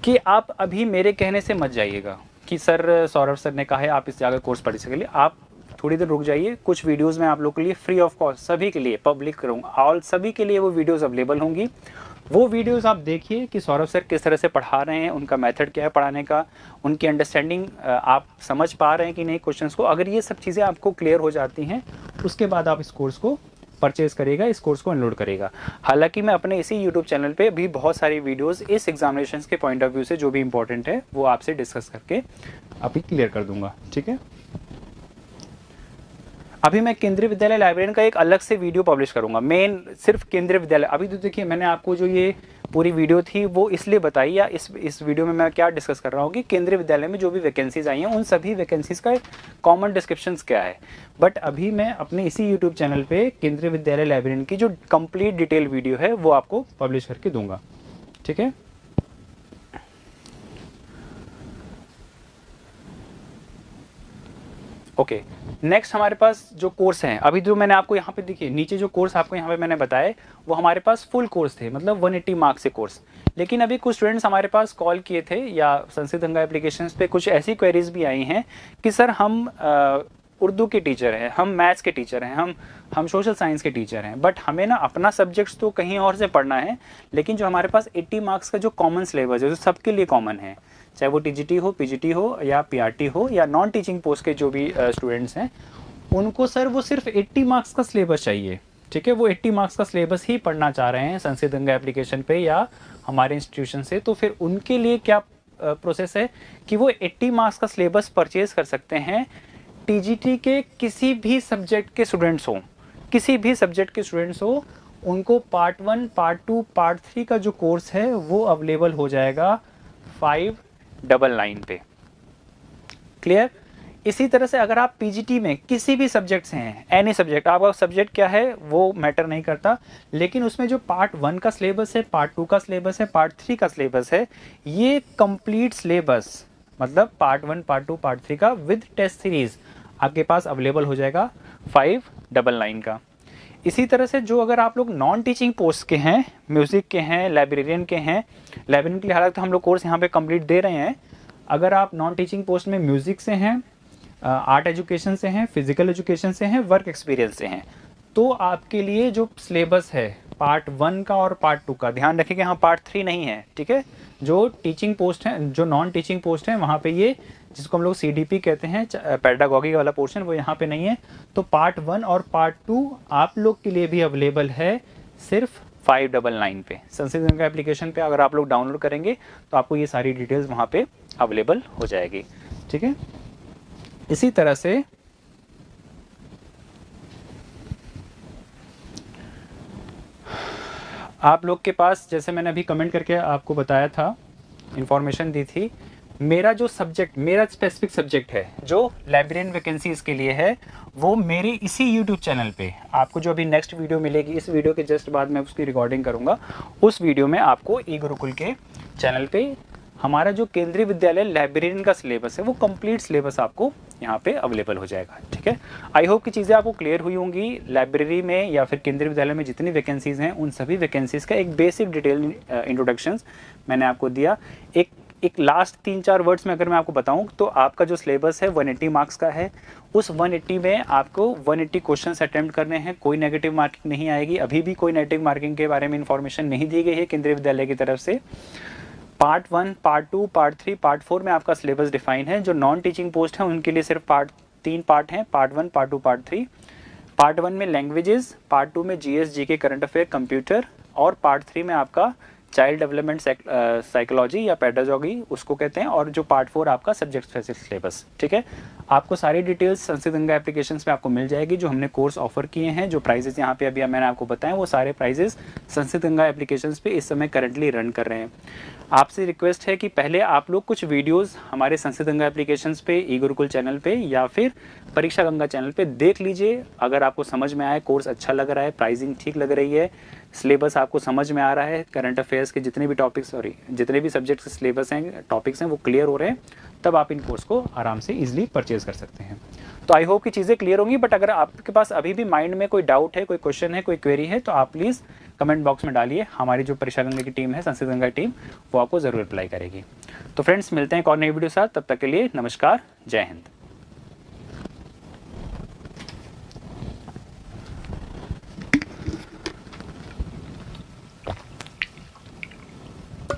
Speaker 1: कि आप अभी मेरे कहने से मत जाइएगा कि सर सौरभ सर ने कहा है आप इस जाकर कोर्स पढ़ सकेंगे। आप थोड़ी देर रुक जाइए, कुछ वीडियोस मैं आप लोग के लिए फ्री ऑफ कॉस्ट सभी के लिए पब्लिक करूँगा, ऑल सभी के लिए वो वीडियोस अवेलेबल होंगी। वो वीडियोस आप देखिए कि सौरभ सर किस तरह से पढ़ा रहे हैं, उनका मेथड क्या है पढ़ाने का, उनकी अंडरस्टैंडिंग आप समझ पा रहे हैं कि नहीं क्वेश्चंस को। अगर ये सब चीज़ें आपको क्लियर हो जाती हैं उसके बाद आप इस कोर्स को परचेज करेगा, इस कोर्स को अनलोड करेगा। हालांकि मैं अपने इसी यूट्यूब चैनल पे भी बहुत सारी वीडियोस इस एग्जामिनेशन के पॉइंट ऑफ व्यू से जो भी इंपॉर्टेंट है वो आपसे डिस्कस करके अभी क्लियर कर दूंगा, ठीक है। अभी मैं केंद्रीय विद्यालय लाइब्रेरियन का एक अलग से वीडियो पब्लिश करूंगा, मेन सिर्फ केंद्रीय विद्यालय। अभी तो देखिए मैंने आपको जो ये पूरी वीडियो थी वो इसलिए बताई, या इस वीडियो में मैं क्या डिस्कस कर रहा हूँ कि केंद्रीय विद्यालय में जो भी वैकेंसीज आई हैं उन सभी वैकेंसीज का कॉमन डिस्क्रिप्शंस क्या है। बट अभी मैं अपने इसी यूट्यूब चैनल पे केंद्रीय विद्यालय लाइब्रेरियन की जो कंप्लीट डिटेल वीडियो है वो आपको पब्लिश करके दूंगा, ठीक है। ओके, नेक्स्ट हमारे पास जो कोर्स हैं, अभी जो मैंने आपको यहाँ पे देखिए नीचे जो कोर्स आपको यहाँ पे मैंने बताए वो हमारे पास फुल कोर्स थे, मतलब 180 मार्क्स के कोर्स। लेकिन अभी कुछ स्टूडेंट्स हमारे पास कॉल किए थे या संस्कृत गंगा एप्लीकेशंस पे कुछ ऐसी क्वेरीज भी आई हैं कि सर हम उर्दू के टीचर हैं, हम मैथ्स के टीचर हैं, हम सोशल साइंस के टीचर हैं, बट हमें ना अपना सब्जेक्ट्स तो कहीं और से पढ़ना है, लेकिन जो हमारे पास 80 मार्क्स का जो कॉमन सिलेबस है जो सबके लिए कॉमन है, चाहे वो टीजीटी हो, पीजीटी हो या पीआरटी हो या नॉन टीचिंग पोस्ट के जो भी स्टूडेंट्स हैं, उनको सर वो सिर्फ 80 मार्क्स का सिलेबस चाहिए, ठीक है। वो 80 मार्क्स का सिलेबस ही पढ़ना चाह रहे हैं संस्कृत गंगा एप्लीकेशन पे या हमारे इंस्टीट्यूशन से। तो फिर उनके लिए क्या प्रोसेस है कि वो 80 मार्क्स का सिलेबस परचेज कर सकते हैं टीजीटी के किसी भी सब्जेक्ट के स्टूडेंट्स हो, किसी भी सब्जेक्ट के स्टूडेंट्स हो, उनको पार्ट 1, पार्ट 2, पार्ट 3 का जो कोर्स है वो अवेलेबल हो जाएगा 599 पे। क्लियर? इसी तरह से अगर आप पीजीटी में किसी भी सब्जेक्ट से हैं, एनी सब्जेक्ट, आपका सब्जेक्ट क्या है वो मैटर नहीं करता, लेकिन उसमें जो पार्ट 1 का सिलेबस है, पार्ट 2 का सिलेबस है, पार्ट 3 का सिलेबस है, ये कंप्लीट सिलेबस मतलब पार्ट 1, पार्ट 2, पार्ट 3 का विद टेस्ट सीरीज आपके पास अवेलेबल हो जाएगा 599 का। इसी तरह से जो अगर आप लोग नॉन टीचिंग पोस्ट के हैं, म्यूज़िक के हैं, लाइब्रेरियन के हैं, लाइब्रेरियन के लिए हालांकि हम लोग कोर्स यहाँ पे कंप्लीट दे रहे हैं, अगर आप नॉन टीचिंग पोस्ट में म्यूज़िक से हैं, आर्ट एजुकेशन से हैं, फिजिकल एजुकेशन से हैं, वर्क एक्सपीरियंस से हैं, तो आपके लिए जो सिलेबस है पार्ट 1 का और पार्ट 2 का, ध्यान रखिए कि यहाँ पार्ट 3 नहीं है, ठीक है। जो टीचिंग पोस्ट है, जो नॉन टीचिंग पोस्ट है, वहाँ पे ये जिसको हम लोग सीडीपी कहते हैं, पेडागॉगी वाला पोर्शन, वो यहाँ पे नहीं है। तो पार्ट 1 और पार्ट 2 आप लोग के लिए भी अवेलेबल है सिर्फ 599 पे। संस्कृत गंगा एप्लीकेशन पे अगर आप लोग डाउनलोड करेंगे तो आपको ये सारी डिटेल्स वहाँ पे अवेलेबल हो जाएगी, ठीक है। इसी तरह से आप लोग के पास, जैसे मैंने अभी कमेंट करके आपको बताया था, इंफॉर्मेशन दी थी, मेरा जो सब्जेक्ट, मेरा स्पेसिफिक सब्जेक्ट है जो लाइब्रेरियन वैकेंसीज के लिए है, वो मेरे इसी यूट्यूब चैनल पे आपको जो अभी नेक्स्ट वीडियो मिलेगी, इस वीडियो के जस्ट बाद मैं उसकी रिकॉर्डिंग करूँगा, उस वीडियो में आपको ई गुरुकुल के चैनल पे हमारा जो केंद्रीय विद्यालय लाइब्रेरियन का सिलेबस है वो कंप्लीट सिलेबस आपको यहाँ पे अवेलेबल हो जाएगा, ठीक है। आई होप कि चीज़ें आपको क्लियर हुई होंगी। लाइब्रेरी में या फिर केंद्रीय विद्यालय में जितनी वैकेंसीज़ हैं उन सभी वैकेंसीज़ का एक बेसिक डिटेल इंट्रोडक्शंस मैंने आपको दिया। एक लास्ट 3-4 वर्ड्स में अगर मैं आपको बताऊं तो आपका जो सिलेबस है 180 मार्क्स का है। उस 180 में आपको 180 क्वेश्चंस अटेम्प्ट करने हैं, कोई नेगेटिव मार्किंग नहीं आएगी। अभी भी कोई नेगेटिव मार्किंग के बारे में इंफॉर्मेशन नहीं दी गई है केंद्रीय विद्यालय की तरफ से। पार्ट 1, पार्ट 2, पार्ट 3, पार्ट 4 में आपका सिलेबस डिफाइन है। जो नॉन टीचिंग पोस्ट है उनके लिए सिर्फ 3 पार्ट हैं, पार्ट 1, पार्ट 2, पार्ट 3। पार्ट 1 में लैंग्वेजेस, पार्ट 2 में GS, GK, current affair, computer, और पार्ट 3 में आपका चाइल्ड डेवलपमेंट साइकोलॉजी या पेडागॉगी उसको कहते हैं, और जो पार्ट 4 आपका सब्जेक्ट स्पेसिफिक सिलेबस, ठीक है। आपको सारी डिटेल्स संस्कृत गंगा एप्लीकेशंस में आपको मिल जाएगी। जो हमने कोर्स ऑफर किए हैं, जो प्राइजेस यहाँ पे अभी मैंने आपको बताए, वो सारे प्राइजेस संस्कृत गंगा एप्लीकेशंस पे इस समय करंटली रन कर रहे हैं। आपसे रिक्वेस्ट है कि पहले आप लोग कुछ वीडियोस हमारे संस्कृत गंगा एप्लीकेशंस पे, ई गुरुकुल चैनल पे या फिर परीक्षा गंगा चैनल पे देख लीजिए। अगर आपको समझ में आए, कोर्स अच्छा लग रहा है, प्राइसिंग ठीक लग रही है, सिलेबस आपको समझ में आ रहा है, करंट अफेयर्स के जितने भी जितने भी सब्जेक्ट के सिलेबस हैं, टॉपिक्स हैं, वो क्लियर हो रहे हैं, तब आप इन कोर्स को आराम से ईजिली परचेज कर सकते हैं। तो आई होप कि चीज़ें क्लियर होंगी। बट अगर आपके पास अभी भी माइंड में कोई डाउट है, कोई क्वेश्चन है, कोई क्वेरी है, तो आप प्लीज़ कमेंट बॉक्स में डालिए। हमारी जो परीक्षा गंगा की टीम है, संस्कृत गंगा टीम, वो आपको ज़रूर रिप्लाई करेगी। तो फ्रेंड्स, मिलते हैं एक और नई वीडियो के साथ। तब तक के लिए नमस्कार, जय हिंद।